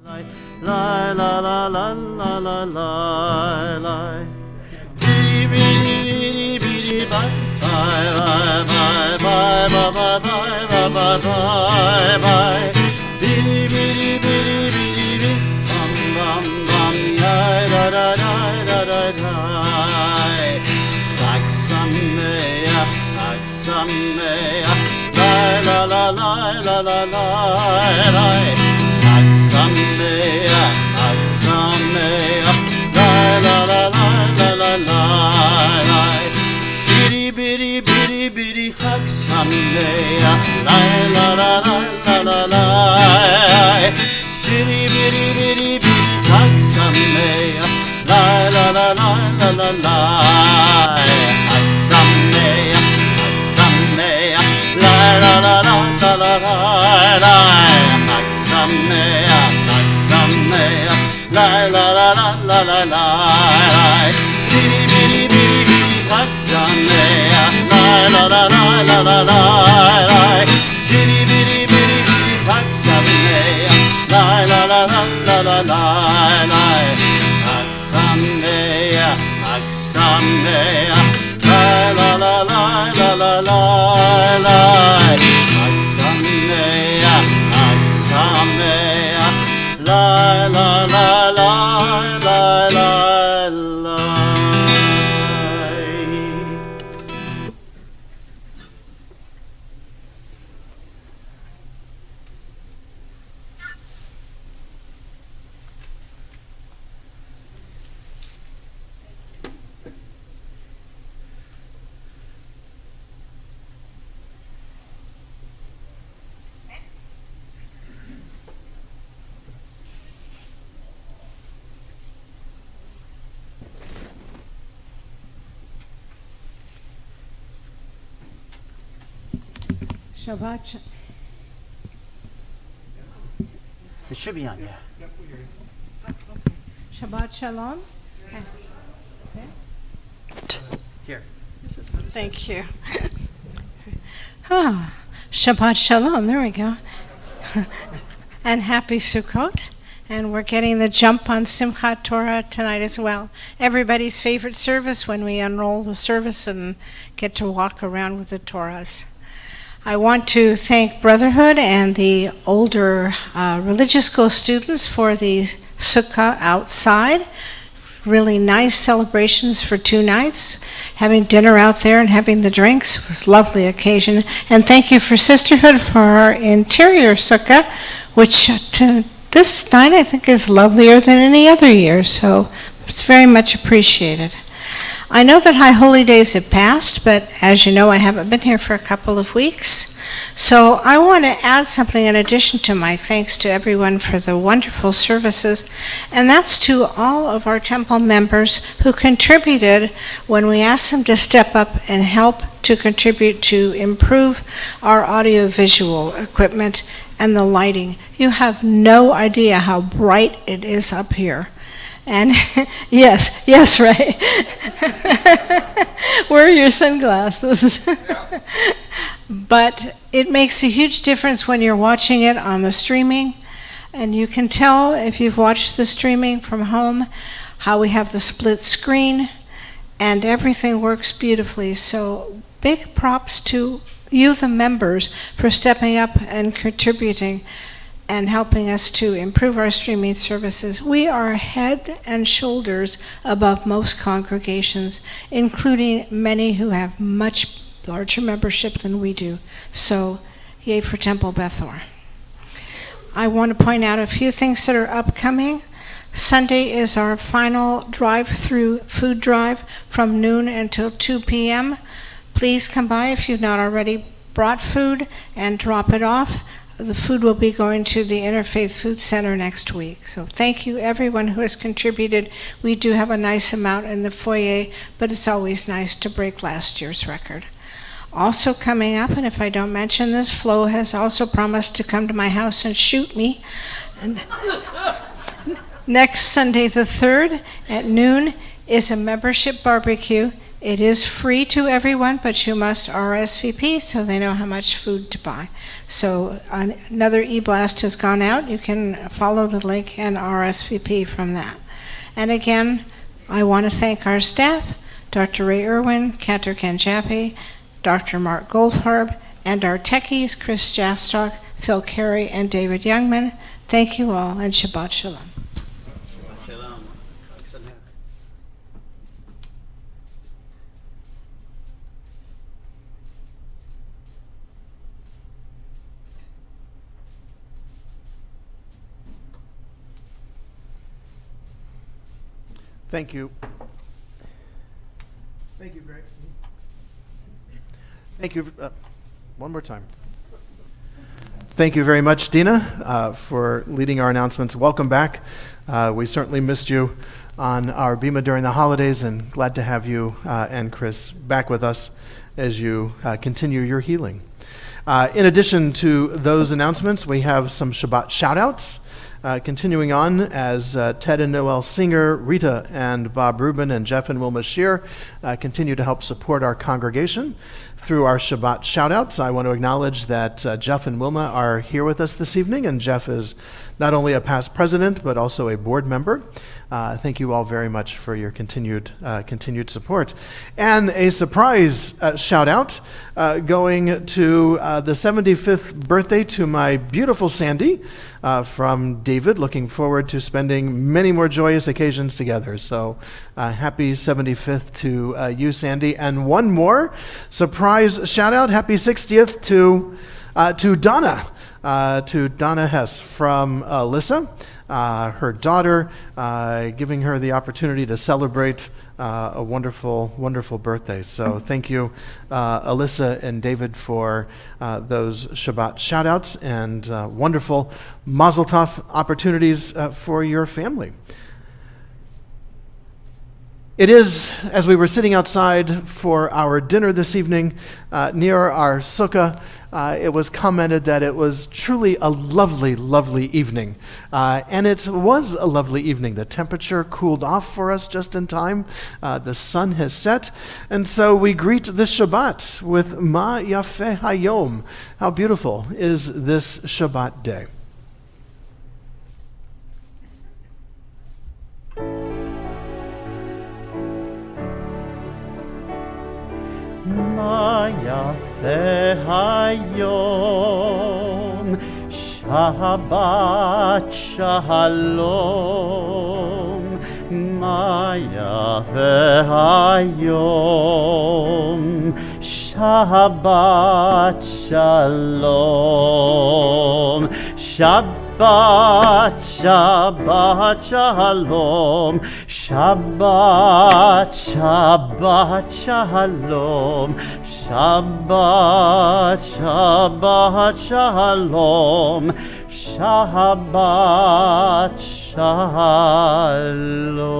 La la la la la la la la. Bidi bidi bidi bidi bye bye bye bye bye bye bye bye bye bye. Bidi bidi bidi bidi bidi bum bum bum ya da da da da da da. Chag sameach, chag sameach, la la la la la la la. Chag sameach, chag sameach, la la la la la la. Shitty bitty bitty bitty chag sameach, la la la la la la. Shitty bitty bitty bitty chag sameach, la la la la la la. Chag sameach, chag sameach, la la la la la la. Chag sameach, chag sameach, la la la la la la. Shitty bitty bitty bitty chag sameach, la la la la la la. Shitty bitty bitty bitty chag sameach, la la la la la la. Chag sameach, chag sameach, la la la la la la. Chag sameach, chag sameach, la la la la la la. Shabbat. It should be on, yeah. Shabbat Shalom. Here. Thank you. Shabbat Shalom. There we go. And happy Sukkot. And we're getting the jump on Simchat Torah tonight as well. Everybody's favorite service when we unroll the service and get to walk around with the Torahs. I want to thank Brotherhood and the older religious school students for the sukkah outside. Really nice celebrations for 2 nights. Having dinner out there and having the drinks was a lovely occasion. And thank you for Sisterhood for our interior sukkah, which this night I think is lovelier than any other year. So it's very much appreciated. I know that High Holy Days have passed, but as you know, I haven't been here for a couple of weeks. So I want to add something in addition to my thanks to everyone for the wonderful services, and that's to all of our temple members who contributed when we asked them to step up and help to contribute to improve our audiovisual equipment and the lighting. You have no idea how bright it is up here. And yes, Ray. Wear your sunglasses. But it makes a huge difference when you're watching it on the streaming. And you can tell if you've watched the streaming from home how we have the split screen and everything works beautifully. So big props to you, the members, for stepping up and contributing and helping us to improve our streaming services. We are head and shoulders above most congregations, including many who have much larger membership than we do. So, yay for Temple Bethor. I want to point out a few things that are upcoming. Sunday is our final drive-through food drive from noon until 2 p.m. Please come by if you've not already brought food and drop it off. The food will be going to the Interfaith Food Center next week. So thank you everyone who has contributed. We do have a nice amount in the foyer, but it's always nice to break last year's record. Also coming up, and if I don't mention this, Flo has also promised to come to my house and shoot me. And next Sunday the 3rd at noon is a membership barbecue It is free to everyone, but you must RSVP so they know how much food to buy. So another e-blast has gone out. You can follow the link and RSVP from that. And again, I want to thank our staff, Dr. Ray Irwin, Cantor Jaffe, Dr. Mark Goldfarb, and our techies, Chris Jastock, Phil Carey, and David Youngman. Thank you all, and Shabbat Shalom. Thank you. Thank you, Greg. Thank you. One more time. Thank you very much, Dina, for leading our announcements. Welcome back. We certainly missed you on our Bima during the holidays, and glad to have you and Chris back with us as you continue your healing. In addition to those announcements, we have some Shabbat Shoutouts. Continuing on, as Ted and Noel Singer, Rita and Bob Rubin, and Jeff and Wilma Shear continue to help support our congregation through our Shabbat Shoutouts. I want to acknowledge that Jeff and Wilma are here with us this evening, and Jeff is not only a past president, but also a board member. Thank you all very much for your continued support. And a surprise shout out going to the 75th birthday to my beautiful Sandy from David. Looking forward to spending many more joyous occasions together. So happy 75th to you, Sandy. And one more surprise shout out. Happy 60th to Donna. To Donna Hess from Alyssa, her daughter, giving her the opportunity to celebrate a wonderful, wonderful birthday. So thank you, Alyssa and David, for those Shabbat shout-outs and wonderful Mazel Tov opportunities for your family. It is, as we were sitting outside for our dinner this evening near our sukkah, it was commented that it was truly a lovely, lovely evening. And it was a lovely evening. The temperature cooled off for us just in time. The sun has set. And so we greet this Shabbat with Ma Yafeh Hayom. How beautiful is this Shabbat day? Ma Yafeh Hayom, Shabbat Shalom. Ma Yafeh Hayom, Shabbat Shalom. Shabbat, Shabbat Shalom, Shabbat, Shabbat Shalom, Shabbat, Shabbat Shalom, Shabbat Shalom.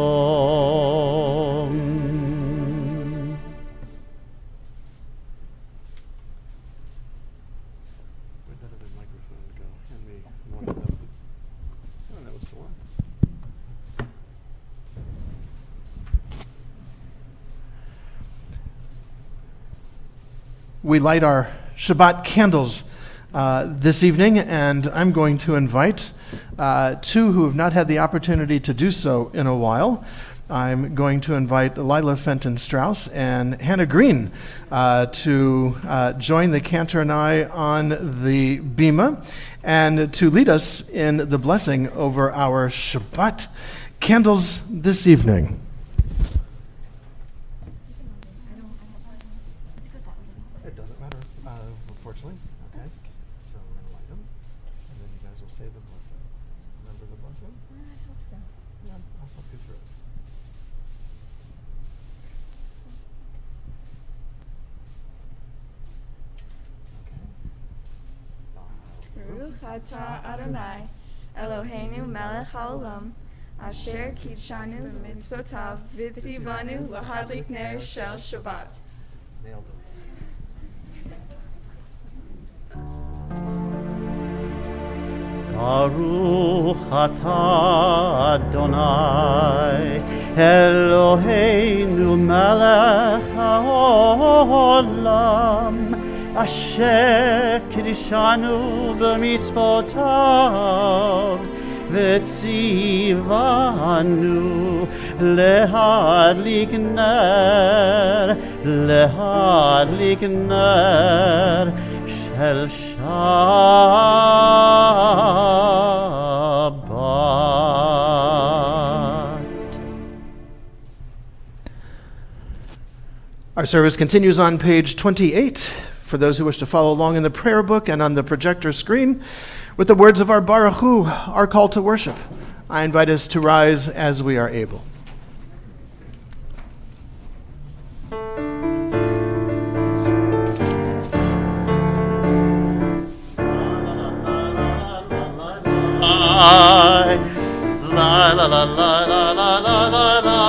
We light our Shabbat candles this evening, and I'm going to invite two who have not had the opportunity to do so in a while. I'm going to invite Lila Fenton Strauss and Hannah Green to join the Cantor and I on the Bima and to lead us in the blessing over our Shabbat candles this evening. It doesn't matter, unfortunately. Okay, so we're going to light them, and then you guys will say the blessing. Remember the blessing? I hope so. Yeah, I'll help you through it. Baruch atah Adonai, Eloheinu melech haolam, asher kitshanu b'mitzvotav v'tzivanu lahadlik ner shel Shabbat. Nailed it. Baruch atah Adonai, Eloheinu melech haolam, Asher kiddushanu b'mitzvotav, v'tzivanu lehadlik ner shel Shabbat. Our service continues on page 28 for those who wish to follow along in the prayer book and on the projector screen with the words of our Baruch Hu, our call to worship. I invite us to rise as we are able. La la la la la la la la la la.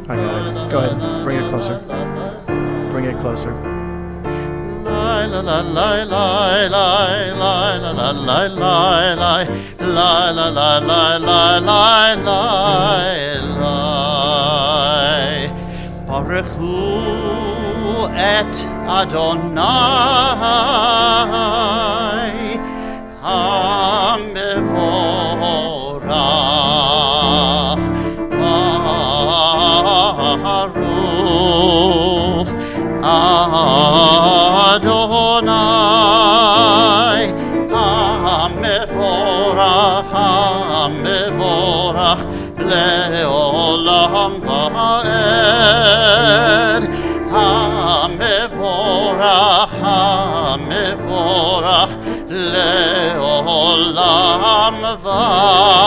I got it. Go ahead. Bring it closer. Bring it closer. La la la la la la la la la la la la la la la la la. Baruch Hu et Adonai HaMevorach Baruch Adonai HaMevorach Leolam Va'ed HaMevorach Leolam Va'ed.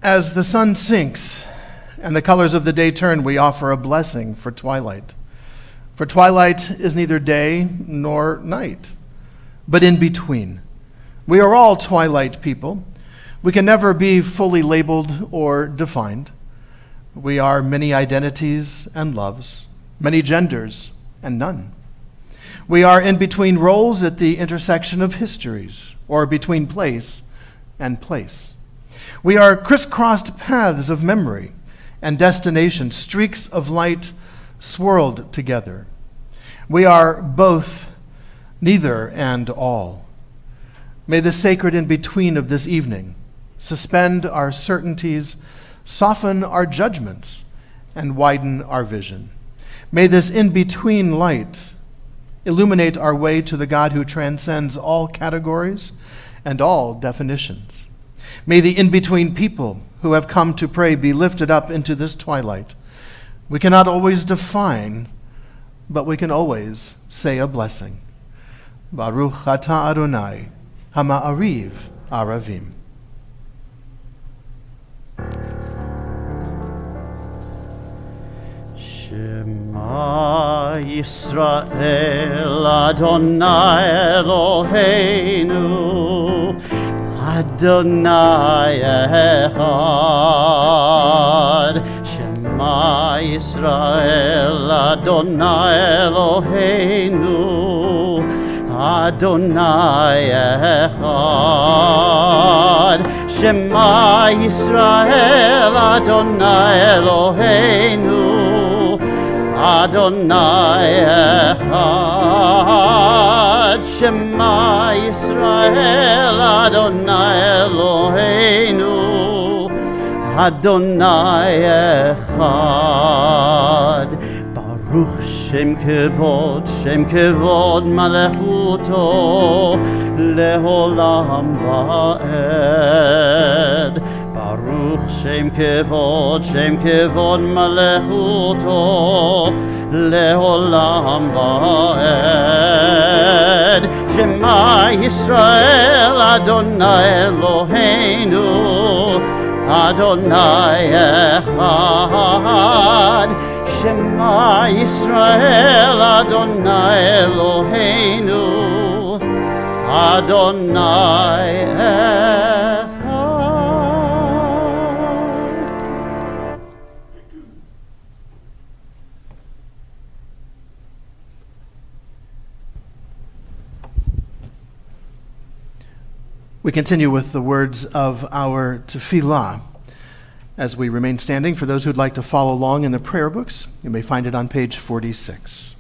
As the sun sinks and the colors of the day turn, we offer a blessing for twilight. For twilight is neither day nor night, but in between. We are all twilight people. We can never be fully labeled or defined. We are many identities and loves, many genders and none. We are in between roles at the intersection of histories, or between place and place. We are crisscrossed paths of memory and destination, streaks of light swirled together. We are both, neither, and all. May the sacred in-between of this evening suspend our certainties, soften our judgments, and widen our vision. May this in-between light illuminate our way to the God who transcends all categories and all definitions. May the in-between people who have come to pray be lifted up into this twilight. We cannot always define, but we can always say a blessing. Baruch atah Adonai, hama'ariv aravim. Shema Yisrael Adonai Eloheinu Adonai Echad. Shema Yisrael Adonai Eloheinu Adonai Echad. Shema Yisrael Adonai Eloheinu Adonai Echad. Shema Yisrael Adonai Eloheinu Adonai Echad. Baruch Shem Kevod Malechuto Leolam Va'ed. Baruch Shem Kevod Malechuto Leolam Va'ed. Shema Yisrael Adonai Eloheinu Adonai Echad. Shema Yisrael Adonai Eloheinu Adonai Echad. We continue with the words of our tefillah as we remain standing. For those who'd like to follow along in the prayer books, you may find it on page 46.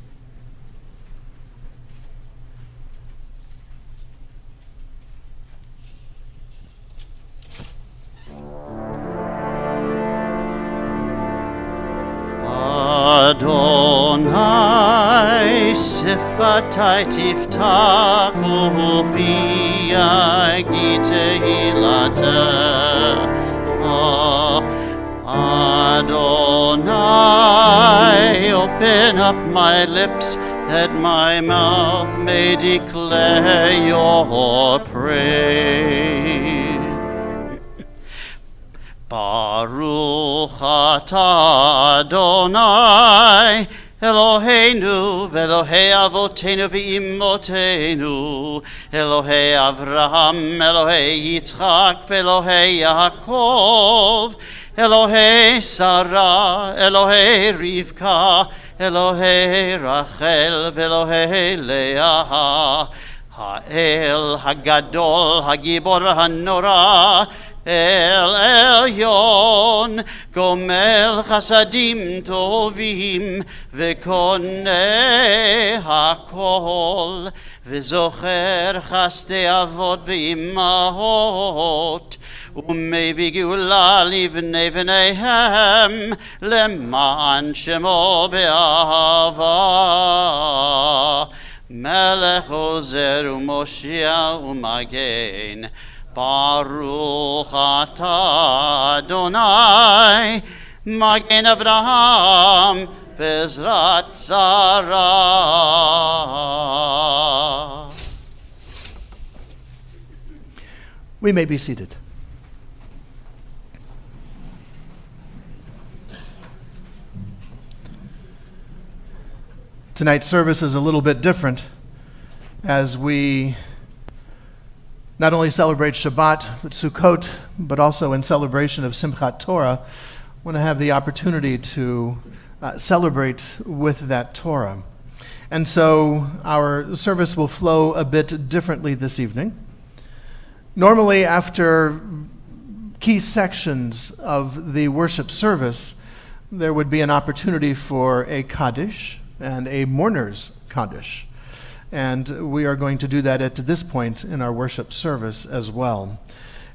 Adonai sifatai tiftach ufi tehillatah. Adonai, open up my lips that my mouth may declare your praise. Baruch atah Adonai Eloheinu ve'Elohei avotenu ve'imotenu, Elohei Avraham, Elohei Yitzchak ve'Elohei Yaakov, Elohei Sarah, Elohei Rivka, Elohei Rachel ve'Elohei Leah, Ha'el Hagadol Hagibor v'Hanora, El Elyon, Gomel Chasadim Tovim, V'koneh Hakol, V'zocher Chaste Avot V'imahot, U'mevii Geula Livnei V'neihem, Leman Shemo Be'ahava, Melech Ozer U'Moshia U'Magen, Baruch atah Adonai, Magen Avraham, Bezrat Sarah. We may be seated. Tonight's service is a little bit different as we not only celebrate Shabbat, but Sukkot, but also in celebration of Simchat Torah, want to have the opportunity to celebrate with that Torah. And so our service will flow a bit differently this evening. Normally, after key sections of the worship service, there would be an opportunity for a Kaddish and a mourner's Kaddish. And we are going to do that at this point in our worship service as well.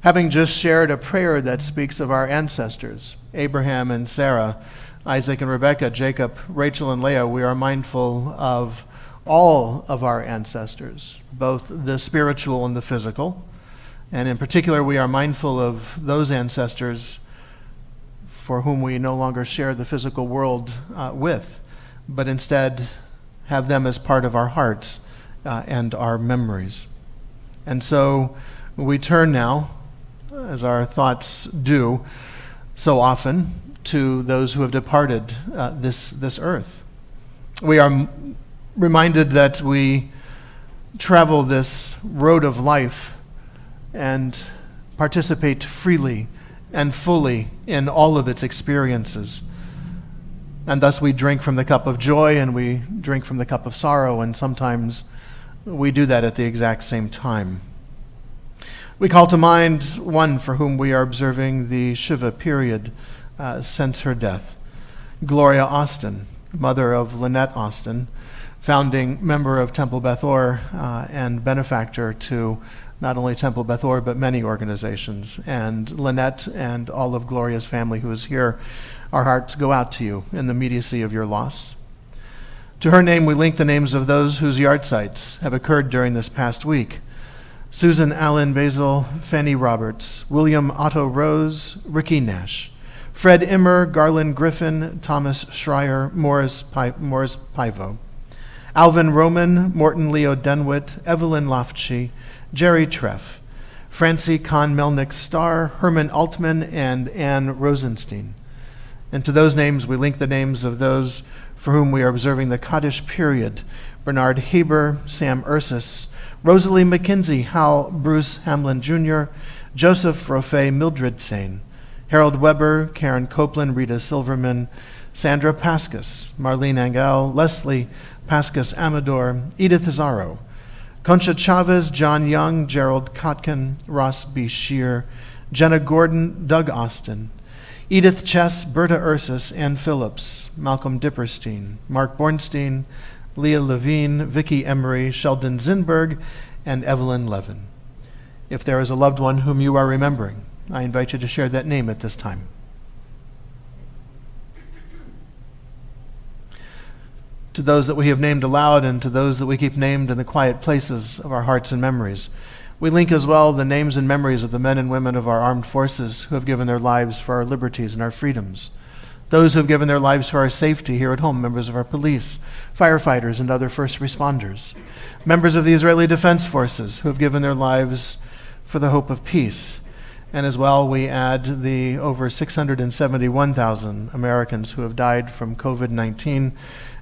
Having just shared a prayer that speaks of our ancestors, Abraham and Sarah, Isaac and Rebekah, Jacob, Rachel and Leah, we are mindful of all of our ancestors, both the spiritual and the physical. And in particular, we are mindful of those ancestors for whom we no longer share the physical world with, but instead have them as part of our hearts and our memories. And so we turn now, as our thoughts do so often, to those who have departed this earth. We are reminded that we travel this road of life and participate freely and fully in all of its experiences. And thus we drink from the cup of joy and we drink from the cup of sorrow, and sometimes we do that at the exact same time. We call to mind one for whom we are observing the Shiva period since her death, Gloria Austin, mother of Lynette Austin, founding member of Temple Beth Or and benefactor to not only Temple Beth Or but many organizations. And Lynette and all of Gloria's family who is here, our hearts go out to you in the immediacy of your loss. To her name, we link the names of those whose yahrzeits have occurred during this past week. Susan Allen Basil, Fanny Roberts, William Otto Rose, Ricky Nash, Fred Immer, Garland Griffin, Thomas Schreier, Morris Pivo, Alvin Roman, Morton Leo Denwitt, Evelyn Loftschi, Jerry Treff, Francie Kahn Melnick Starr, Herman Altman, and Ann Rosenstein. And to those names, we link the names of those for whom we are observing the Kaddish period: Bernard Haber, Sam Ursus, Rosalie McKenzie, Hal Bruce Hamlin Jr., Joseph Rofe Mildred Sane, Harold Weber, Karen Copeland, Rita Silverman, Sandra Pascas, Marlene Angel, Leslie Pascas Amador, Edith Azaro, Concha Chavez, John Young, Gerald Kotkin, Ross B. Shear, Jenna Gordon, Doug Austin, Edith Chess, Berta Ursus, Ann Phillips, Malcolm Dipperstein, Mark Bornstein, Leah Levine, Vicky Emery, Sheldon Zinberg, and Evelyn Levin. If there is a loved one whom you are remembering, I invite you to share that name at this time. To those that we have named aloud and to those that we keep named in the quiet places of our hearts and memories, we link as well the names and memories of the men and women of our armed forces who have given their lives for our liberties and our freedoms, those who have given their lives for our safety here at home, members of our police, firefighters, and other first responders, members of the Israeli Defense Forces who have given their lives for the hope of peace. And as well, we add the over 671,000 Americans who have died from COVID-19,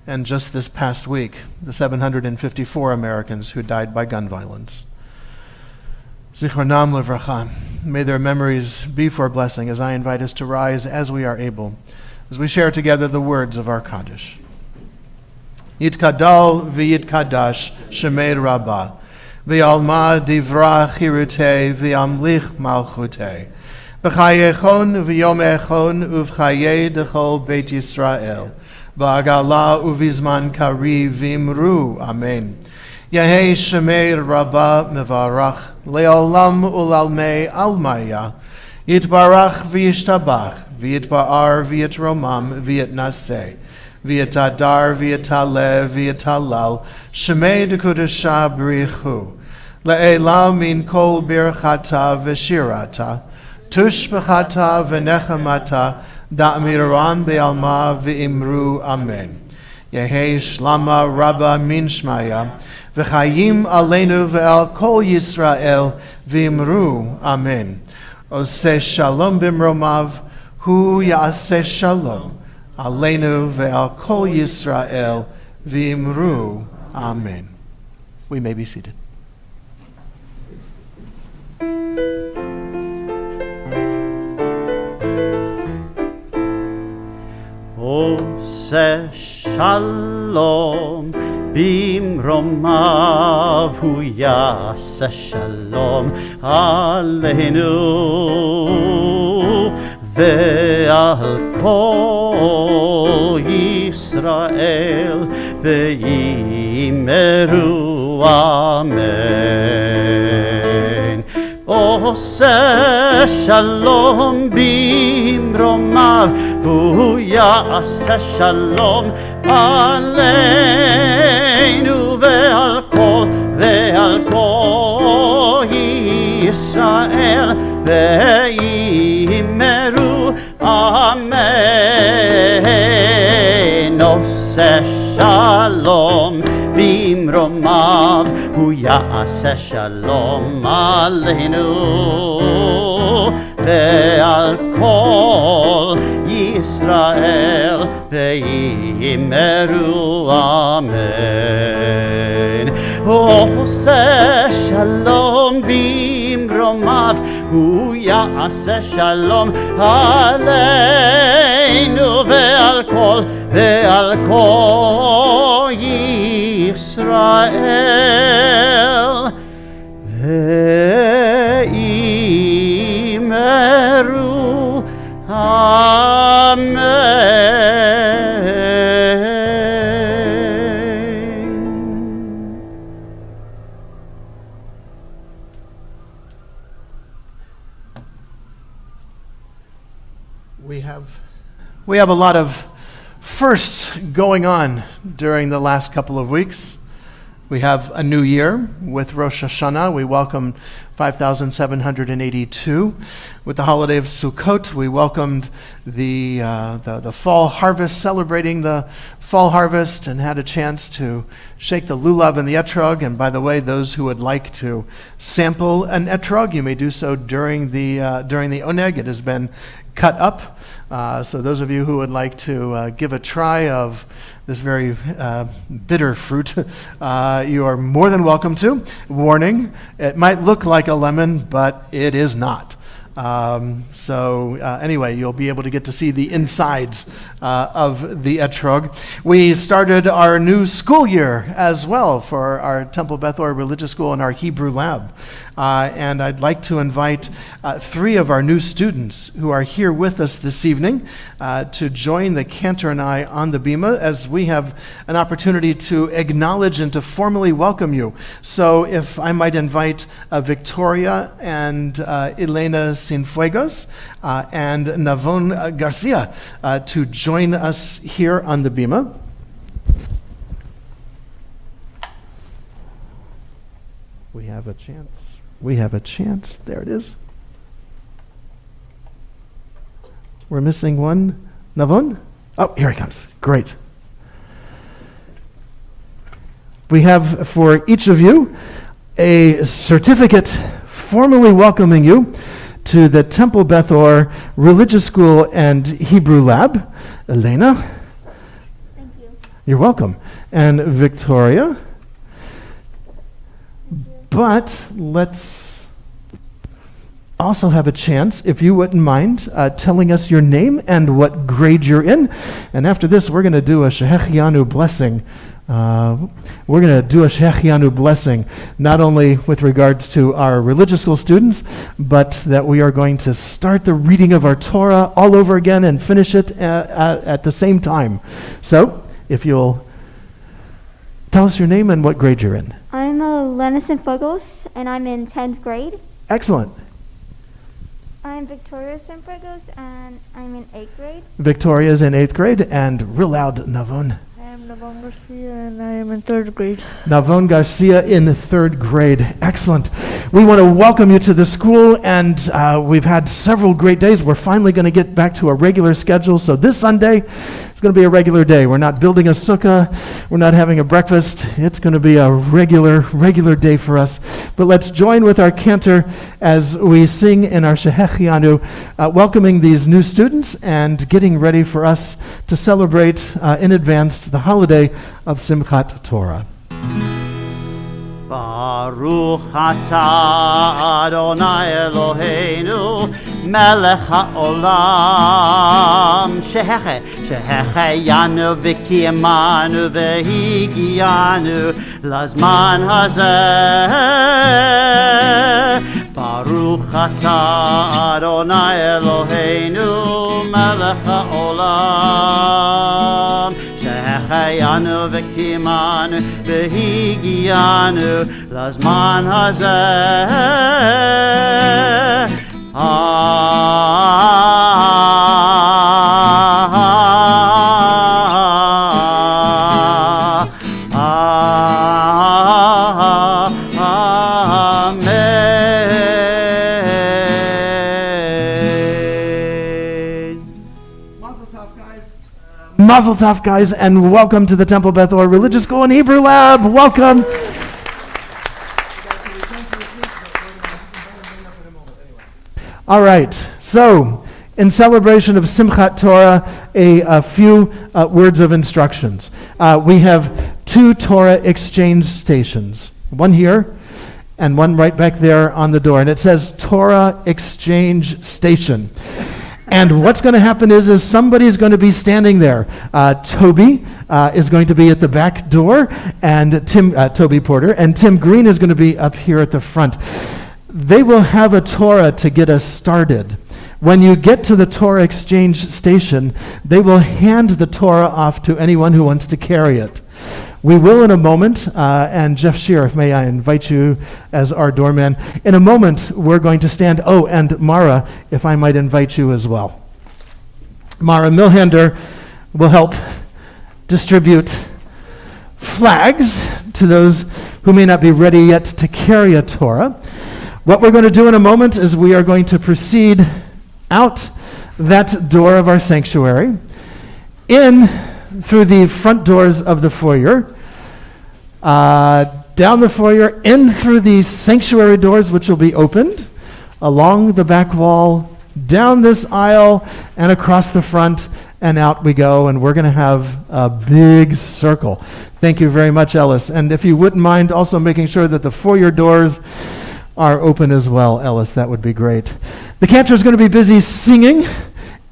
and just this past week, the 754 Americans who died by gun violence. Zichronam Livracha. May their memories be for a blessing as I invite us to rise as we are able, as we share together the words of our Kaddish. Yitkadal v'yitkadash Shemei Rabbah, v'yalma divra chirutei v'yamlich malchutei, b'chayechon v'yomechon uv'chayei dechol Beit Yisrael, b'agala uvizman kari v'imru. Amen. Yehei Shemei Rabbah mevarach le'olam ulalmei almaya, yitbarach v'yishtabach, v'yitba'ar v'yitromam v'yitnaseh, v'yitadar v'yitaleh v'yitalal, Shemei dekudesha b'richu, le'ela min kol birchata v'shirata, tush b'chata v'nechamata, da'miran be'alma v'imru. Amen. Yehei shlama rabba min shmaya, v'chayim aleinu ve'al kol Yisrael v'imru. Amen. Oseh shalom bimromav, hu ya'aseh shalom aleinu ve'al kol Yisrael v'imru. Amen. We may be seated. Oseh shalom bimromav, hu ya'aseh shalom aleinu ve'al kol Yisrael ve'imeru. Amen. Oseh shalom bimromav, hu ya'aseh shalom aleinu ve'al kol Yisrael ve'imeru. Amen. Oseh shalom bimromav, hu ya'aseh shalom aleinu ve'al kol Yisrael ve'imeru. Amen. Oseh shalom bimromav, hu ya'aseh shalom aleinu ve'al kol Yisrael ve'imeru. Amen. We have a lot of firsts going on during the last couple of weeks. We have a new year with Rosh Hashanah. We welcomed 5,782. With the holiday of Sukkot, we welcomed the fall harvest, celebrating the fall harvest, and had a chance to shake the lulav and the etrog. And by the way, those who would like to sample an etrog, you may do so during the oneg. It has been cut up. So those of you who would like to give a try of this very bitter fruit, you are more than welcome to. Warning, it might look like a lemon, but it is not. Anyway, you'll be able to get to see the insides of the etrog. We started our new school year as well for our Temple Beth Or Religious School and our Hebrew lab. And I'd like to invite 3 of our new students who are here with us this evening to join the Cantor and I on the Bima as we have an opportunity to acknowledge and to formally welcome you. So if I might invite Victoria and Elena Cienfuegos and Navon Garcia to join us here on the Bima. We have a chance. We have a chance. There it is. We're missing one. Navon? Oh, here he comes. Great. We have for each of you a certificate formally welcoming you to the Temple Beth Or Religious School and Hebrew Lab. Elena? Thank you. You're welcome. And Victoria? But let's also have a chance, if you wouldn't mind, telling us your name and what grade you're in. And after this, we're going to do a Shahianu Blessing. We're going to do a Shahianu Blessing, not only with regards to our religious school students, but that we are going to start the reading of our Torah all over again and finish it at the same time. So, if you'll tell us your name and what grade you're in. I'm Elena Cienfuegos, and I'm in 10th grade. Excellent. I'm Victoria Cienfuegos, and I'm in 8th grade. Victoria's in 8th grade, and real loud, Navon. I am Navon Garcia, and I am in 3rd grade. Navon Garcia in 3rd grade. Excellent. We want to welcome you to the school, and we've had several great days. We're finally going to get back to a regular schedule, so this Sunday it's going to be a regular day. We're not building a sukkah. We're not having a breakfast. It's going to be a regular day for us. But let's join with our cantor as we sing in our Shahianu, welcoming these new students and getting ready for us to celebrate in advance the holiday of Simchat Torah. Baruch atah Adonai Eloheinu melech haolam shehecheyanu v'kiyamanu v'higiyanu lazman hazeh. Baruch atah Adonai Eloheinu melech haolam shehecheyanu v'kiyamanu v'higiyanu lazman hazeh. Mazel tov, guys, and welcome to the Temple Beth Or Religious School and Hebrew Lab. Welcome. All right, so in celebration of Simchat Torah, a few words of instructions. We have 2 Torah exchange stations, one here and one right back there on the door, and it says Torah Exchange Station. And what's going to happen is somebody's going to be standing there. Toby is going to be at the back door, and Toby Porter, and Tim Green is going to be up here at the front. They will have a Torah to get us started. When you get to the Torah exchange station, they will hand the Torah off to anyone who wants to carry it. We will in a moment, and Jeff Shearer, may I invite you as our doorman. In a moment, we're going to stand, and Mara, if I might invite you as well. Mara Milhander will help distribute flags to those who may not be ready yet to carry a Torah. What we're going to do in a moment is we are going to proceed out that door of our sanctuary, in through the front doors of the foyer, down the foyer, in through the sanctuary doors, which will be opened, along the back wall, down this aisle and across the front, and out we go, and we're going to have a big circle. Thank you very much, Ellis. And if you wouldn't mind also making sure that the foyer doors are open as well, Ellis, that would be great. The Cantor is going to be busy singing.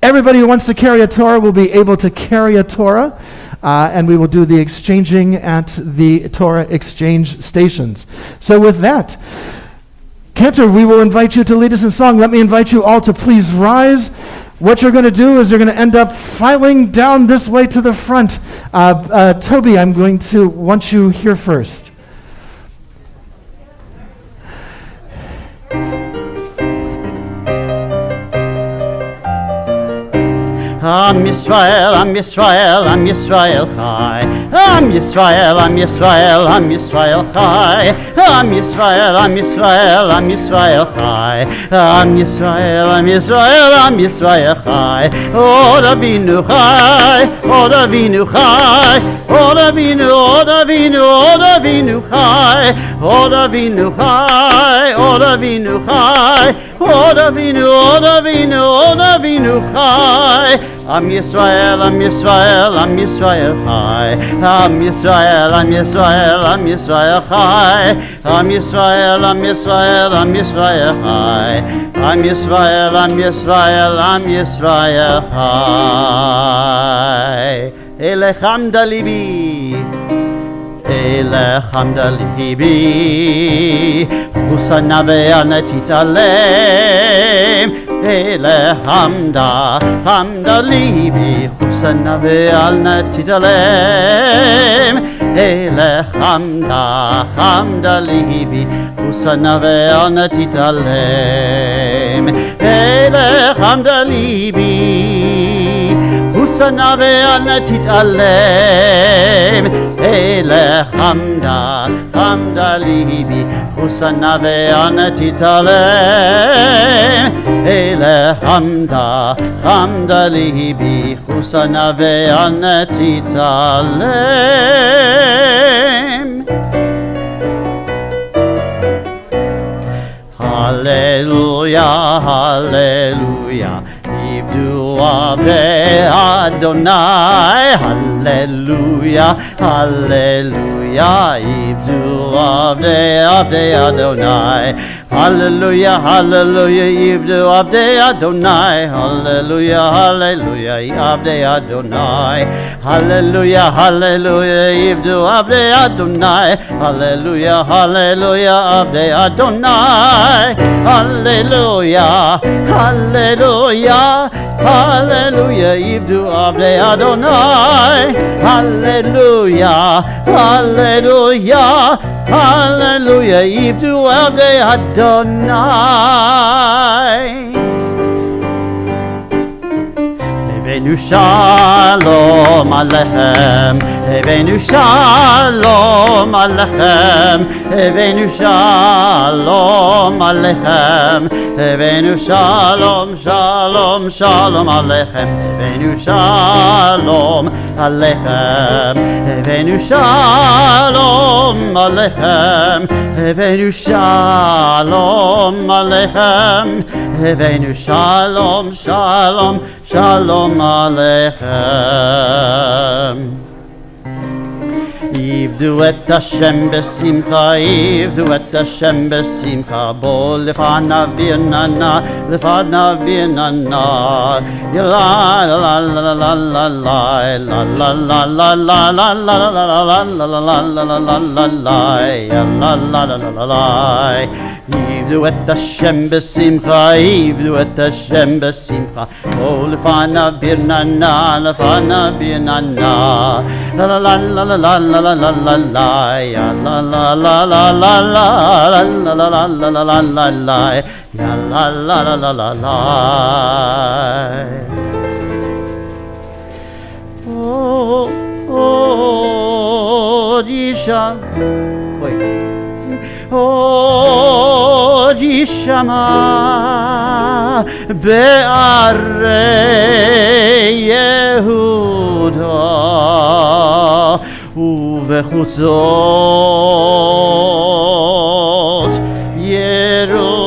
Everybody who wants to carry a Torah will be able to carry a Torah, and we will do the exchanging at the Torah exchange stations. So with that, Cantor, we will invite you to lead us in song. Let me invite you all to please rise. What you're going to do is you're going to end up filing down this way to the front. Toby, I'm going to want you here first. Am Yisrael, Am Yisrael, Am Yisrael Chai. Am Yisrael, Am Yisrael, Am Yisrael Chai. Am Yisrael, Am Yisrael, Am Yisrael Chai. Am Yisrael, Am Yisrael, Am Yisrael Chai. Od Avinu Chai, Od Avinu Chai. Od Avinu, Od Avinu, Od Avinu Chai. Od Avinu Chai, Od Avinu Chai. Od Avinu, Od Avinu, Od Avinu Chai. Am Yisrael, Am Yisrael, Am Yisrael Chai. Am Yisrael, Am Yisrael, Am Yisrael Chai. Am Yisrael, Am Yisrael, Am Yisrael Chai. Am Yisrael, Am Yisrael, Am Yisrael Chai. Elechem dalibi, Elechem dalibi, Chusana ve'anetit alem. Hamda, Hamda libi, Chusana ve'anetit alem. Hamda, Hamda libi, Chusana ve'anetit alem. Hamda libi, Chusana ve'anetit alem. Hamda, Hamda libi, Chusana ve'anetit alem. Hamda, Hamda libi, Chusana ve'anetit alem. Hallelujah, hallelujah. Ivdu Avei Adonai, Hallelujah, Hallelujah. Ivdu Avei Adonai, Hallelujah, Hallelujah. Ivdu Avei Adonai, Hallelujah, Hallelujah. Avei Adonai, Hallelujah, Hallelujah. Ivdu Avei Adonai, Hallelujah, Hallelujah. Avei Adonai, Hallelujah, Hallelujah. Hallelujah, Ivdu Avei Adonai. Hallelujah, Hallelujah, Hallelujah, Ivdu Avei Adonai. Evenu Shalom Alechem, Evenu Shalom Alechem, Evenu Shalom Alechem, Evenu Shalom, Shalom, Shalom Alechem, Evenu Shalom Alechem, Evenu Shalom Alechem, Evenu Shalom Alechem, Evenu Shalom, Shalom, Shalom Alechem. Ivdu et Hashem besimcha, Ivdu et Hashem besimcha, bo lefanav b'inana, lefanav b'inana. La la la la la la la la la la la la la la la la la. Ivdu et Hashem besimcha, Ivdu et Hashem besimcha, bo lefanav b'inana, lefanav b'inana. La la la la la la la la la la ya la la la la la la la la la la la la la la ya la la la la la la. Oh oh Jisha, wait. Oh Jishama be'arei Yehuda ובחוצות ירושלים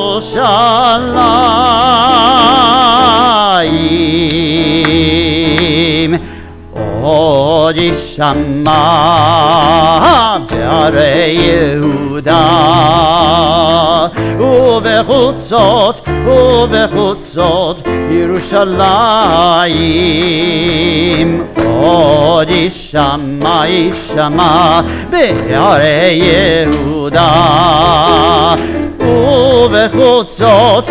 Yerushalayim עוד יישמע בערי יהודה ובחוצות ירושלים עוד יישמע בערי יהודה ובחוצות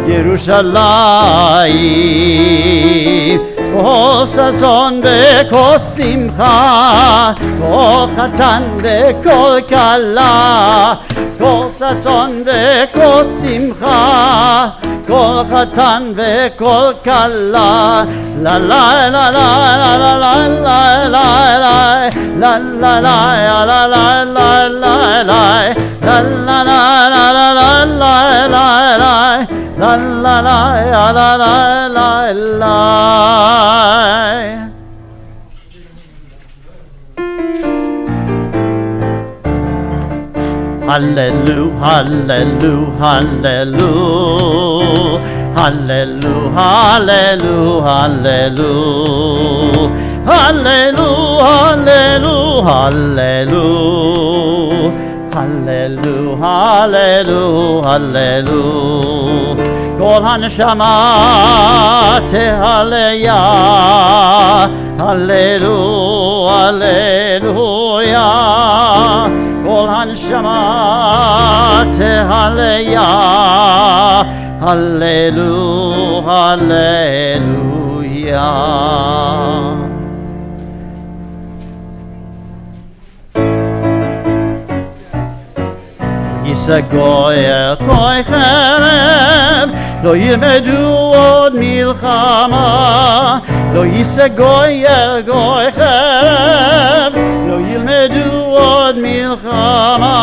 ירושלים כוס ששון וכוס שמחה, כל חתן וכל כלה, כוס ששון וכוס שמחה, כל חתן וכל כלה, לה לה לה לה לה לה לה לה לה לה לה לה La la la la la la la. Hallelujah, hallelujah, hallelujah, hallelujah, hallelujah, hallelujah, hallelujah, hallelujah. Hallelujah, hallelujah, hallelujah. Kol haneshama tehaleya. Hallelujah, hallelujah. Kol haneshama tehaleya. Hallelujah, hallelujah. יסגויר כוי חרב, לא ילמדו עוד מלחמה. לא יסגויר גוי חרב, לא ילמדו עוד מלחמה.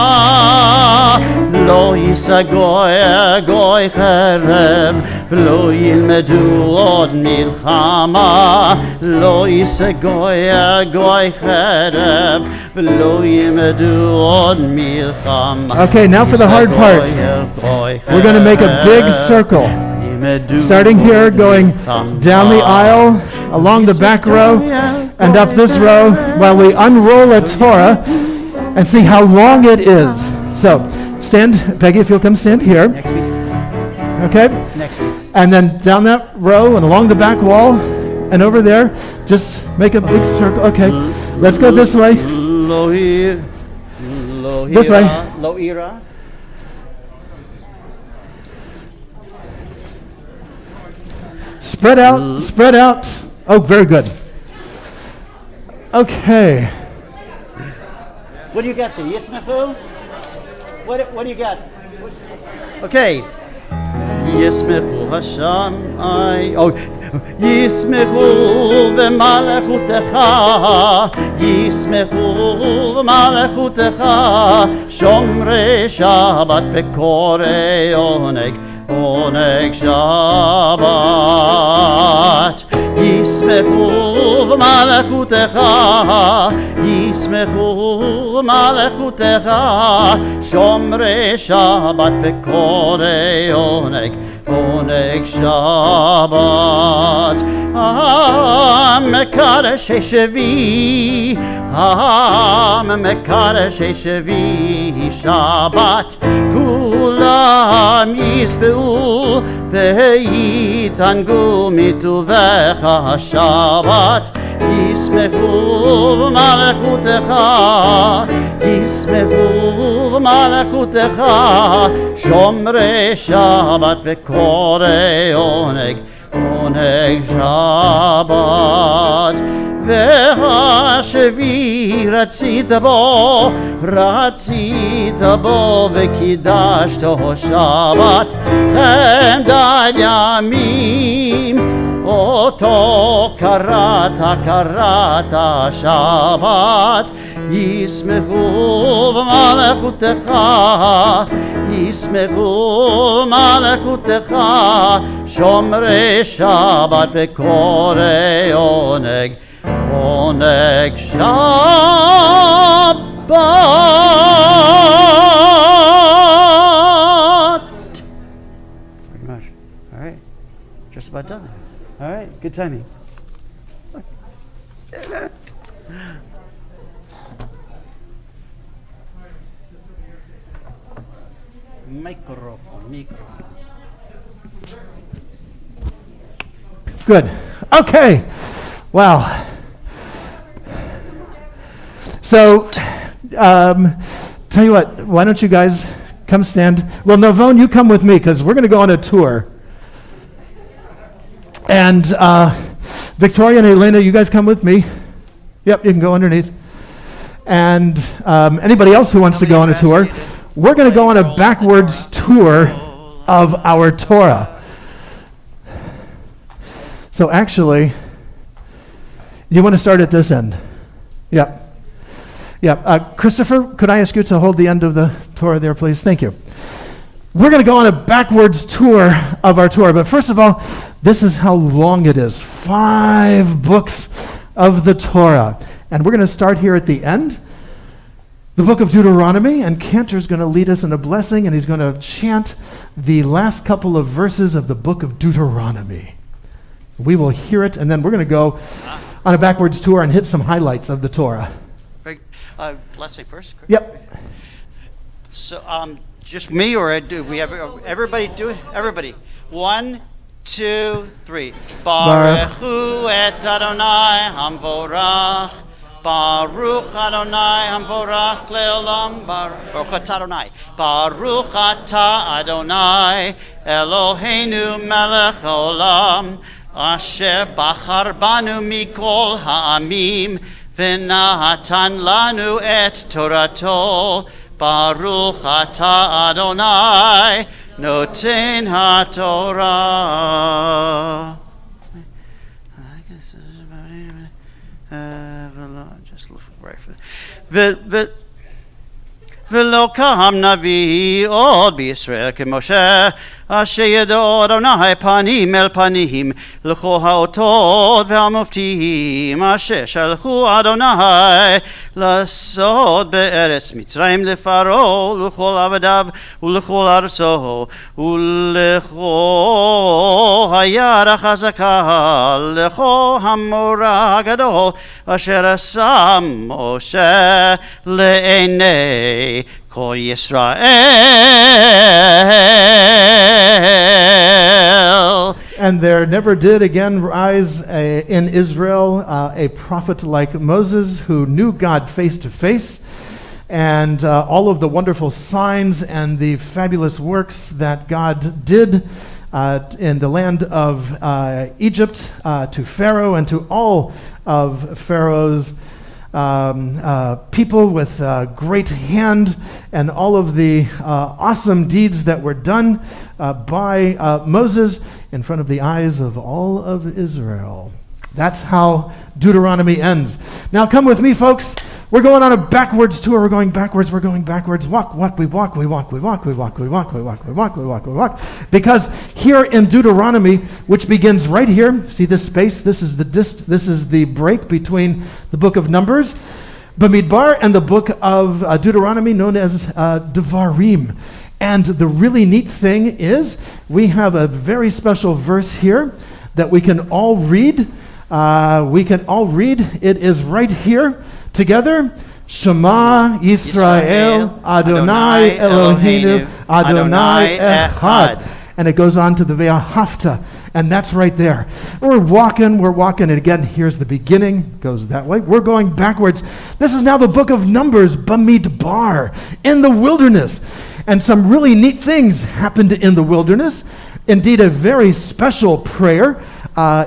לא יסגויר גוי חרב, ולא ילמדו עוד מלחמה. לא יסגויר גוי חרב, ולא ילמדו עוד מלחמה. Okay, now for the hard part. We're going to make a big circle. Starting here, going down the aisle, along the back row, and up this row, while we unroll a Torah and see how long it is. So, stand, Peggy, if you'll come stand here. Next piece. Okay? Next piece. And then down that row and along the back wall and over there, just make a big circle. Okay, let's go this way. This way. Lo ira. Spread out, spread out. Oh, very good. Okay. What do you got there? Yismechu? What do you got? Okay. Yismechu Hashem. Yismechu v'malechutecha. Yismechu v'malechutecha. Shomrei Shabbat v'korei oneg. Oneg Shabbat. Yismechu v'malechutecha. Yismechu v'malechutecha. Shomrei Shabbat v'korei oneg. Oneg Shabbat. Mekadesh Shevi. Mekadesh Shevi Shabbat. Kulam yisbeu ve'itangu mituvecha Shabbat. Yismechu v'malechutecha. Yismechu v'malechutecha. Shomrei Shabbat v'korei oneg. Oneg Shabbat. והשבי רצית בו וקידשתו שבת חמדת ימים אותו קראת שבת ישמחו במלכותך ישמחו במלכותך שומרי שבת וקוראי עונג Oneg Shabbat. Pretty much. All right. Just about not done. All right, good timing. Microphone. Good. Okay. Wow. So, tell you what, why don't you guys come stand? Well, Navone, you come with me because we're going to go on a tour. And Victoria and Elena, you guys come with me. Yep, you can go underneath. And anybody else who wants to go on a tour, we're going to go on a backwards tour of our Torah. So actually, you want to start at this end? Yep. Yep. Christopher, could I ask you to hold the end of the Torah there, please? Thank you. We're going to go on a backwards tour of our Torah. But first of all, this is how long it is. 5 books of the Torah. And we're going to start here at the end. The Book of Deuteronomy, and Cantor is going to lead us in a blessing, and he's going to chant the last couple of verses of the Book of Deuteronomy. We will hear it, and then we're going to go on a backwards tour and hit some highlights of the Torah. Blessing first. Yep. So, just me, or do we have everybody do it? Everybody. 1, 2, 3. Baruch hu et Adonai hamvorach. Baruch Adonai hamvorach leolam. Baruch atah Adonai. Baruch atah Adonai Eloheinu melech haolam. Asher bachar banu mikol ha'amim. V'natan lanu et Torato. Baruch atah Adonai noten haTorah. Just look right for that. V'lo kam navi od b'Yisrael k'Moshe asher yado Adonai panim el panim l'chol ha'otot v'hamoftim asher shalchu Adonai lasod be'eretz Mitzrayim lefaro l'chol avadav u'l'chol arso u'l'chol hayad ha'chazaka l'chol hamorah hagadol asher asa Moshe le'enei Kol Yisrael. And there never did again rise in Israel a prophet like Moses who knew God face to face, and all of the wonderful signs and the fabulous works that God did in the land of Egypt to Pharaoh and to all of Pharaoh's people with great hand, and all of the awesome deeds that were done by Moses in front of the eyes of all of Israel. That's how Deuteronomy ends. Now come with me, folks. We're going on a backwards tour. We're going backwards. Walk, we walk. Because here in Deuteronomy, which begins right here, see this space? This is the break between the book of Numbers, Bamidbar, and the book of Deuteronomy, known as Devarim. And the really neat thing is we have a very special verse here that we can all read. It is right here together. Shema Yisrael Adonai Eloheinu Adonai Echad. And it goes on to the Ve'ahavta, and that's right there. We're walking, and again, here's the beginning, goes that way. We're going backwards. This is now the book of Numbers, Bamidbar, in the wilderness. And some really neat things happened in the wilderness. Indeed, a very special prayer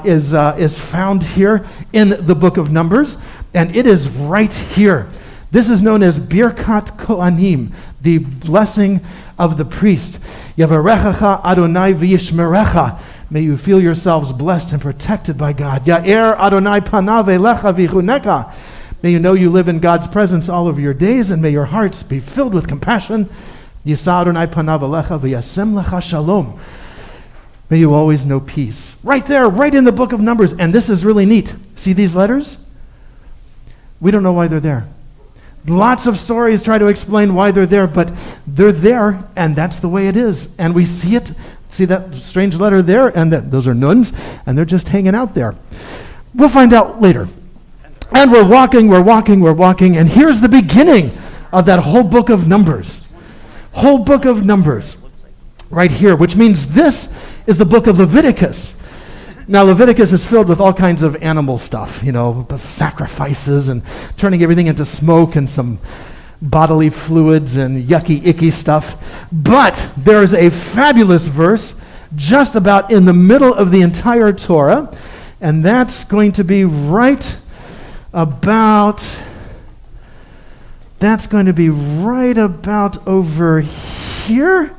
is found here in the book of Numbers, and it is right here. This is known as Birkat Kohanim, the blessing of the priest. Yavarechacha Adonai v'yishmerecha. May you feel yourselves blessed and protected by God. Ya'er Adonai panav elecha v'chuneka. May you know you live in God's presence all of your days, and may your hearts be filled with compassion. Yisa Adonai panav elecha v'yasem lecha shalom. May you always know peace. Right there, right in the book of Numbers. And this is really neat. See these letters? We don't know why they're there. Lots of stories try to explain why they're there, but they're there, and that's the way it is. And we see it See that strange letter there? And those are nuns, and they're just hanging out there. We'll find out later. And we're walking, and here's the beginning of that whole book of Numbers. Whole book of Numbers. Right here, which means this is the book of Leviticus. Now, Leviticus is filled with all kinds of animal stuff, sacrifices and turning everything into smoke and some bodily fluids and yucky, icky stuff. But there is a fabulous verse just about in the middle of the entire Torah, and that's going to be right about over here.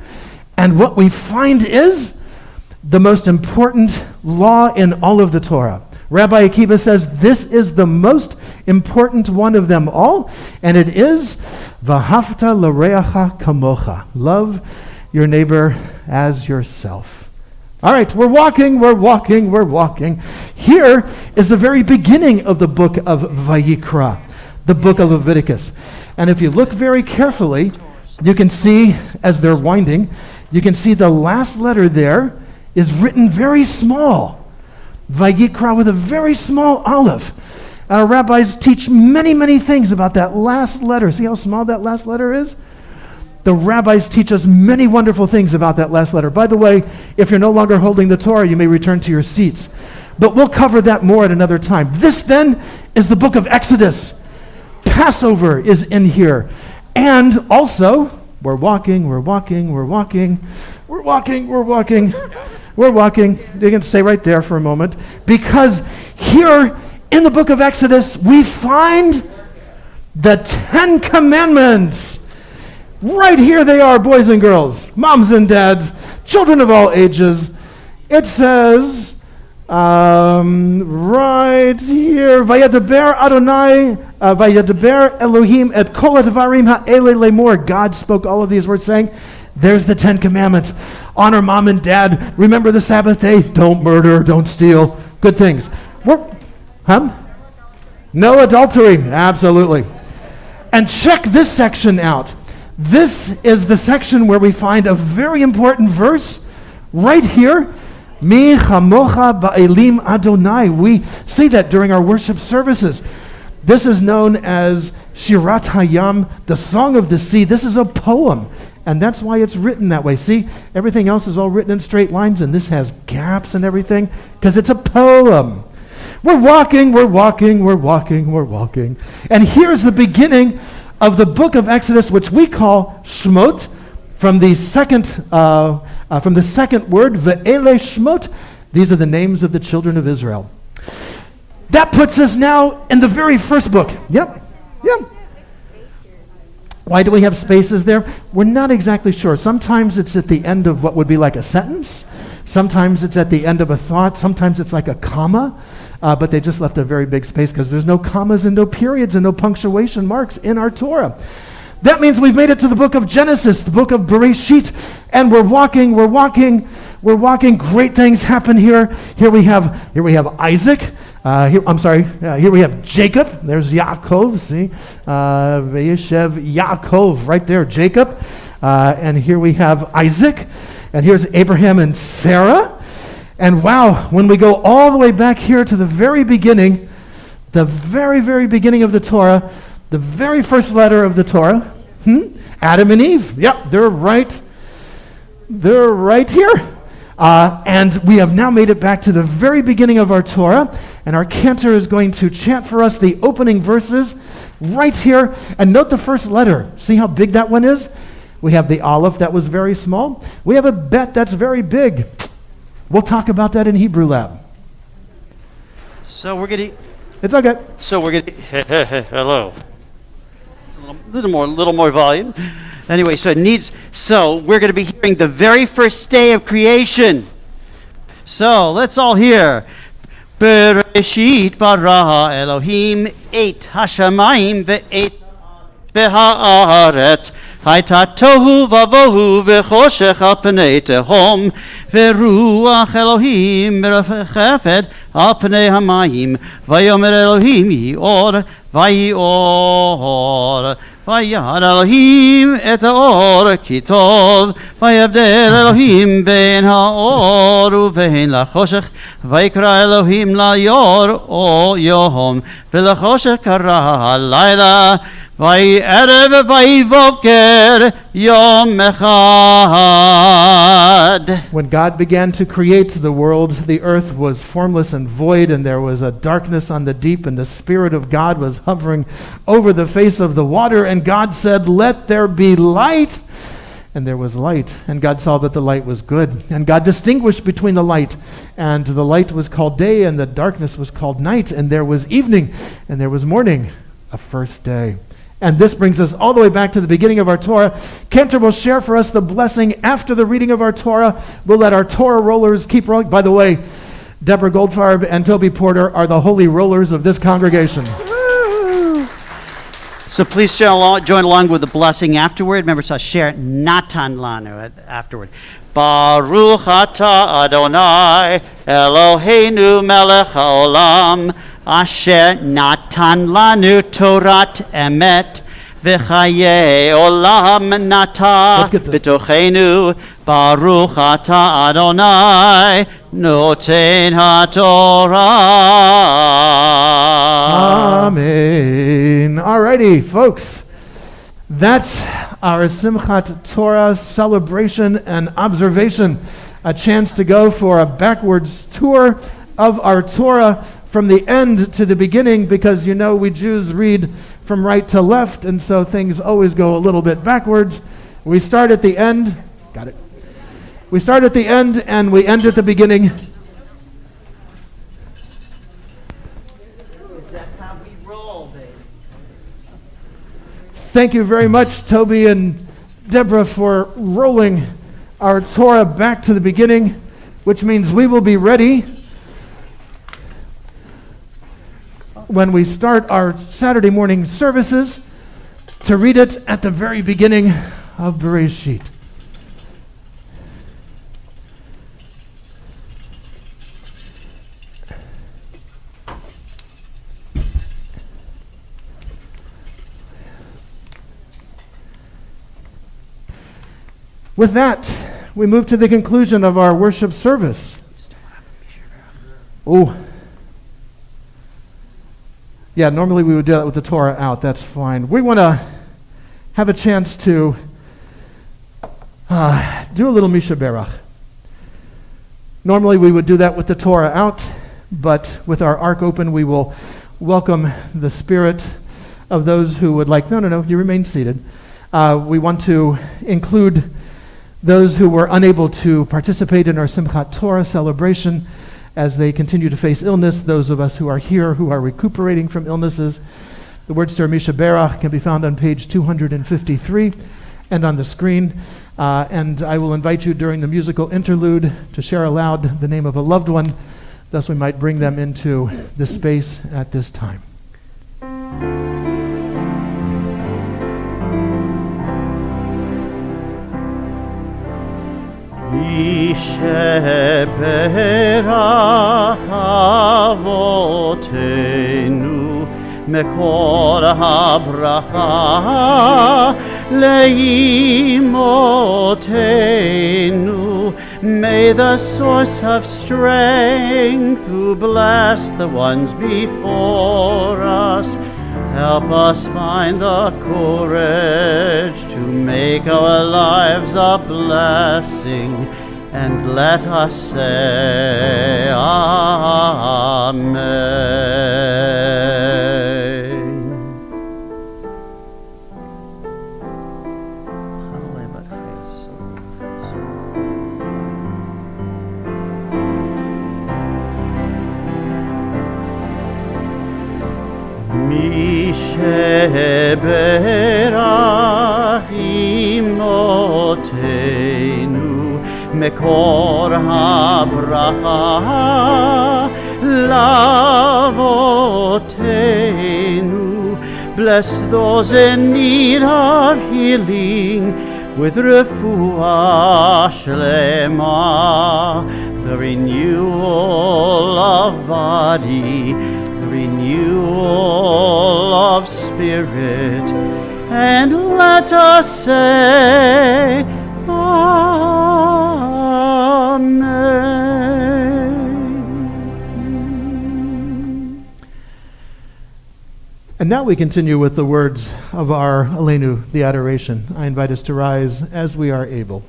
And what we find is the most important law in all of the Torah. Rabbi Akiva says this is the most important one of them all, and it is V'ahavta l'reacha kamocha. Love your neighbor as yourself. All right, we're walking. Here is the very beginning of the book of Vayikra, the book of Leviticus. And if you look very carefully, you can see, as they're winding, you can see the last letter there is written very small. Vayikra with a very small aleph. Our rabbis teach many, many things about that last letter. See how small that last letter is? The rabbis teach us many wonderful things about that last letter. By the way, if you're no longer holding the Torah, you may return to your seats. But we'll cover that more at another time. This then is the book of Exodus. Passover is in here. And also, we're walking. You can stay right there for a moment. Because here in the book of Exodus, we find the 10 Commandments. Right here they are, boys and girls, moms and dads, children of all ages. It says, right here, Vayedaber Adonai, Vayedaber Elohim et kol advarim ha'ele lemor. God spoke all of these words saying, there's the 10 Commandments. Honor mom and dad. Remember the Sabbath day. Don't murder, don't steal. Good things. No adultery. Absolutely. And check this section out. This is the section where we find a very important verse right here. Mi chamocha ba'elim Adonai. We say that during our worship services. This is known as Shirat Hayam, the Song of the Sea. This is a poem, and that's why it's written that way. See, everything else is all written in straight lines, and this has gaps and everything, because it's a poem. We're walking. And here's the beginning of the book of Exodus, which we call Shmot, from the second word, Ve'ele Shmot. These are the names of the children of Israel. That puts us now in the very first book. Yep. Why do we have spaces there? We're not exactly sure. Sometimes it's at the end of what would be like a sentence. Sometimes it's at the end of a thought. Sometimes it's like a comma. But they just left a very big space because there's no commas and no periods and no punctuation marks in our Torah. That means we've made it to the book of Genesis, the book of Bereshit, and we're walking. Great things happen here. Here we have Isaac. Here we have Jacob. There's Yaakov. See, Vayeshev Yaakov right there, Jacob. And here we have Isaac, and here's Abraham and Sarah. And wow, when we go all the way back here to the very beginning, the very, very beginning of the Torah, the very first letter of the Torah, Adam and Eve. Yep, they're right here. And we have now made it back to the very beginning of our Torah, and our Cantor is going to chant for us the opening verses right here. And note the first letter. See how big that one is? We have the Aleph that was very small. We have a Bet that's very big. We'll talk about that in Hebrew Lab. So we're going to... It's okay. So we're going to... Hello. It's a little more volume. Anyway, so we're going to be hearing the very first day of creation. So let's all hear. Bereshit bara Elohim et hashamayim ve'et beha'aretz hayta tohu vavohu ve'choshech al pnei tehom ve'ruach Elohim merachefet al pnei hamayim vayomer Elohim yior vayior וירא אלוהים את האור כי טוב, ויבדל אלוהים בין האור ובין לחושך, ויקרא אלוהים ליאור יום, ולחושך קרא הלילה, ויהי ערב ויהי בוקר יום אחד. When God began to create the world, the earth was formless and void, and there was a darkness on the deep, and the Spirit of God was hovering over the face of the water. And God said, "Let there be light." And there was light. And God saw that the light was good. And God distinguished between the light. And the light was called day, and the darkness was called night. And there was evening, and there was morning, a first day. And this brings us all the way back to the beginning of our Torah. Cantor will share for us the blessing after the reading of our Torah. We'll let our Torah rollers keep rolling. By the way, Deborah Goldfarb and Toby Porter are the holy rollers of this congregation. So please join along with the blessing afterward. Remember, so share Natan Lanu afterward. Baruch atah Adonai Eloheinu melech haolam asher natan lanu Torat emet v'chayei olam nata b'tochenu. Baruch atah Adonai noten haTorah. Amen. Alrighty, folks. That's our Simchat Torah celebration and observation. A chance to go for a backwards tour of our Torah from the end to the beginning, because you know we Jews read from right to left, and so things always go a little bit backwards. We start at the end. Got it. We start at the end and we end at the beginning. That's how we roll, baby. Thank you very much, Toby and Deborah, for rolling our Torah back to the beginning, which means we will be ready when we start our Saturday morning services to read it at the very beginning of Bereshit. With that, we move to the conclusion of our worship service. Oh. Yeah, normally we would do that with the Torah out. That's fine. We want to have a chance to do a little Misha Berach. Normally we would do that with the Torah out, but with our ark open, we will welcome the spirit of those who would like. No, you remain seated. We want to include those who were unable to participate in our Simchat Torah celebration as they continue to face illness, those of us who are here who are recuperating from illnesses. The words to our Misha Berach can be found on page 253 and on the screen. And I will invite you during the musical interlude to share aloud the name of a loved one, thus we might bring them into this space at this time. Yisheberach avotenu mekor habracha leimotenu. May the source of strength who bless the ones before us help us find the courage to make our lives a blessing, and let us say Amen. Sheberach imotenu mekor habracha lavotenu. Bless those in need of healing with refuah shlema, the renewal of body, renewal of spirit, and let us say, Amen. And now we continue with the words of our Aleinu, the adoration. I invite us to rise as we are able.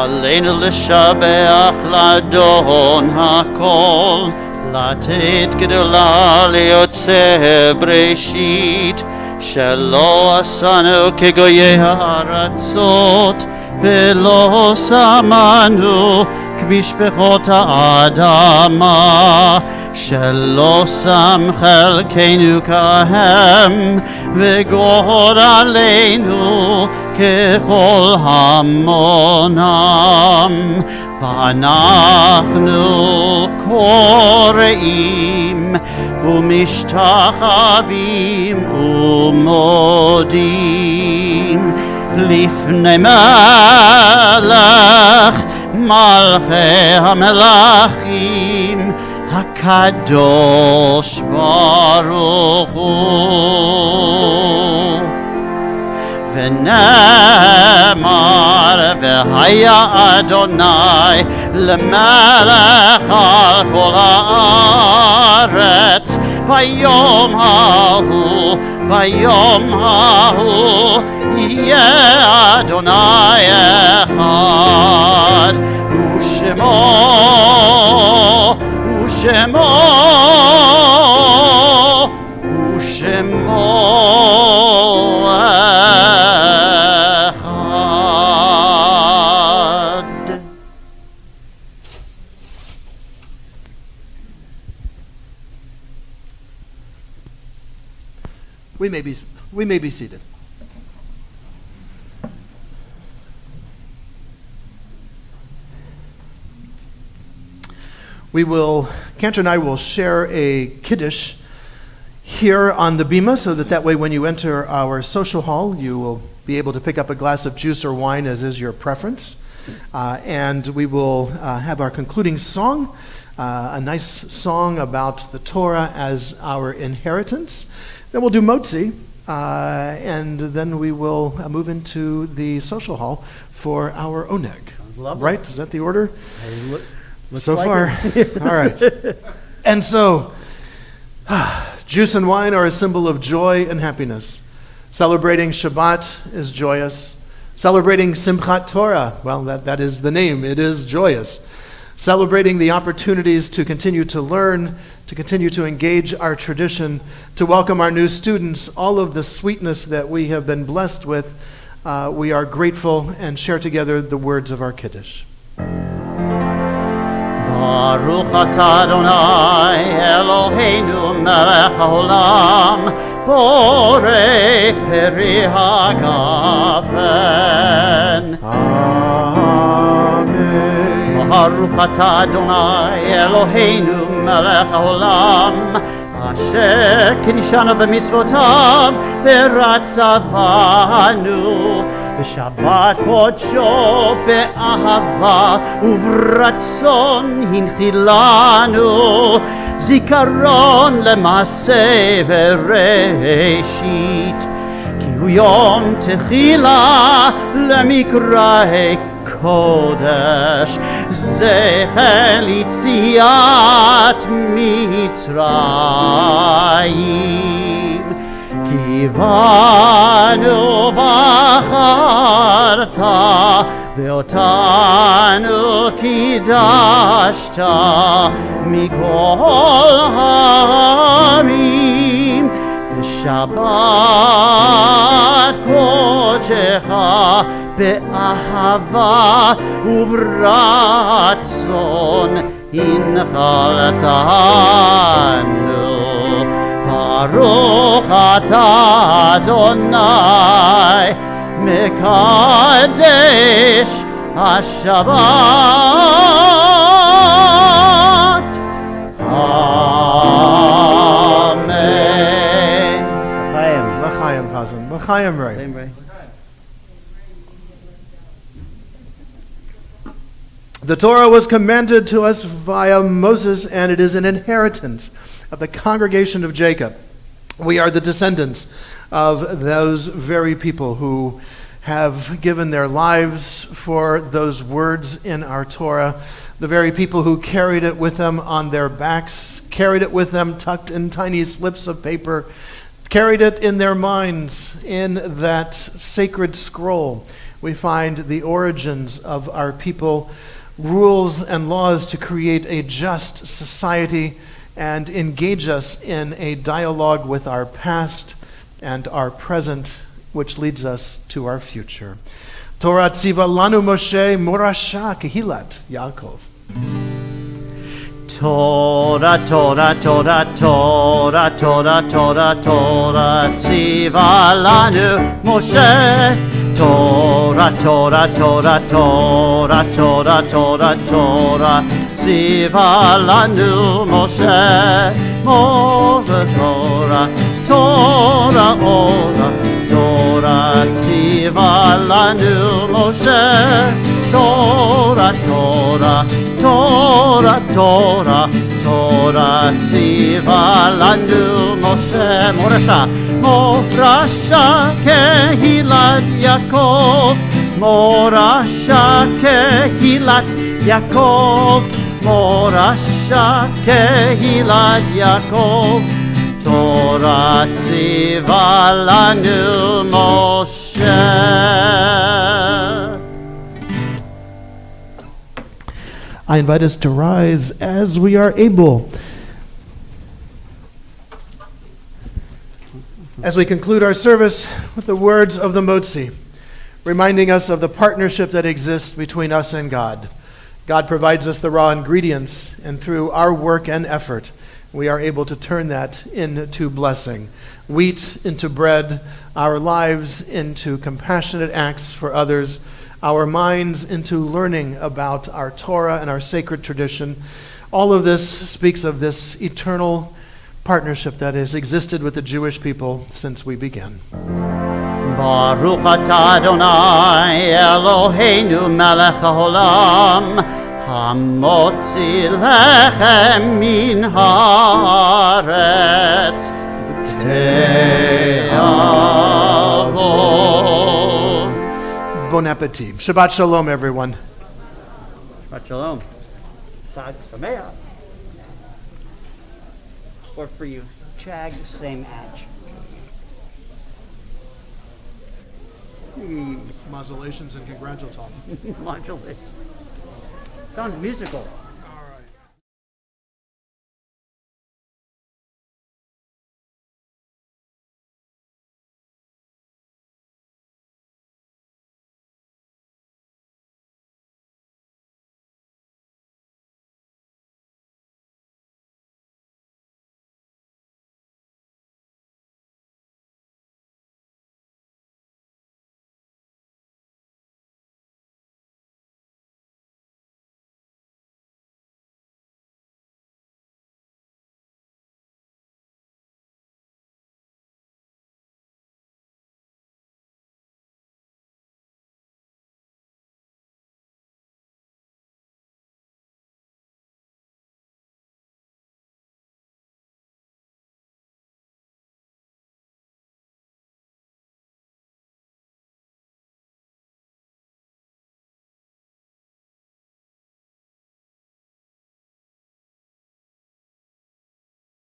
עלינו לשבח לאדון הכל, לתת גדולה ליוצא בראשית, שלא עשנו כגויי הארצות, ולא שמנו כמשפחות האדמה, שלא שם חלקנו כהם, וגורלנו ככל המונם. ואנחנו קוראים ומשתחווים ומודים לפני מלך מלכי המלכים, הקדוש ברוך הוא. ונאמר והיה אדוני למלך על כל הארץ, ביום ההוא יהיה אדוני אחד, ושמו אחד. We may be seated. Cantor and I will share a Kiddush here on the bima, so that way when you enter our social hall, you will be able to pick up a glass of juice or wine as is your preference. And we will have our concluding song, a nice song about the Torah as our inheritance. Then we'll do motzi, and then we will move into the social hall for our oneg. Right? Is that the order? So like far. All right. And so, juice and wine are a symbol of joy and happiness. Celebrating Shabbat is joyous. Celebrating Simchat Torah, well, that is the name. It is joyous. Celebrating the opportunities to continue to learn, to continue to engage our tradition, to welcome our new students, all of the sweetness that we have been blessed with. We are grateful and share together the words of our Kiddush. Baruch atah Adonai Eloheinu melech haolam, borei peri hagafen. Amen. Baruch atah Adonai Eloheinu melech haolam, asher kinishanu b'mitzvotav v'ratzavanu בשבת קודשו באהבה וברצון הנחילנו, זיכרון למעשה וראשית, כי הוא יום תחילה למקראי קודש, זכר ליציאת מצרים. קיוונו בחרת ואותנו קידשת מכל העמים, בשבת קודשך באהבה וברצון הנחלתנו. Baruch atah Adonai mekadesh HaShabbat. Amen. L'chaim, Chazan. L'chaim, Ray. The Torah was commanded to us via Moses, and it is an inheritance. of the congregation of Jacob. We are the descendants of those very people who have given their lives for those words in our Torah, the very people who carried it with them on their backs, carried it with them tucked in tiny slips of paper, carried it in their minds in that sacred scroll. We find the origins of our people, rules and laws to create a just society and engage us in a dialogue with our past and our present, which leads us to our future. Torah tziva lanu Moshe morasha kehilat Yaakov. Torah, Torah, Torah, Torah, Torah, Torah, Torah, tziva lanu Moshe. Torah, Torah, Torah, Torah, Torah, Torah, Torah, tziva lanu Moshe. Moshe, Torah, Torah, Ora, Torah, tziva lanu Moshe. Torah, Torah, Torah, Torah, Torah, tziva lanu Moshe. Morasha, Morasha kehilat Yaakov, Morasha kehilat Yaakov, Morasha kehilat Yaakov, Torah tziva lanu Moshe. I invite us to rise as we are able. As we conclude our service with the words of the Motzi, reminding us of the partnership that exists between us and God. God provides us the raw ingredients, and through our work and effort, we are able to turn that into blessing. Wheat into bread, our lives into compassionate acts for others, our minds into learning about our Torah and our sacred tradition. All of this speaks of this eternal partnership that has existed with the Jewish people since we began. Baruch atah Adonai Eloheinu melech haolam, hamotzi lechem min haaretz te'avo. Bon appetit. Shabbat shalom, everyone. Shabbat shalom. Chag sameach. Or for you, Chag same edge. Modulations and congratulations. Modulation. Sounds musical.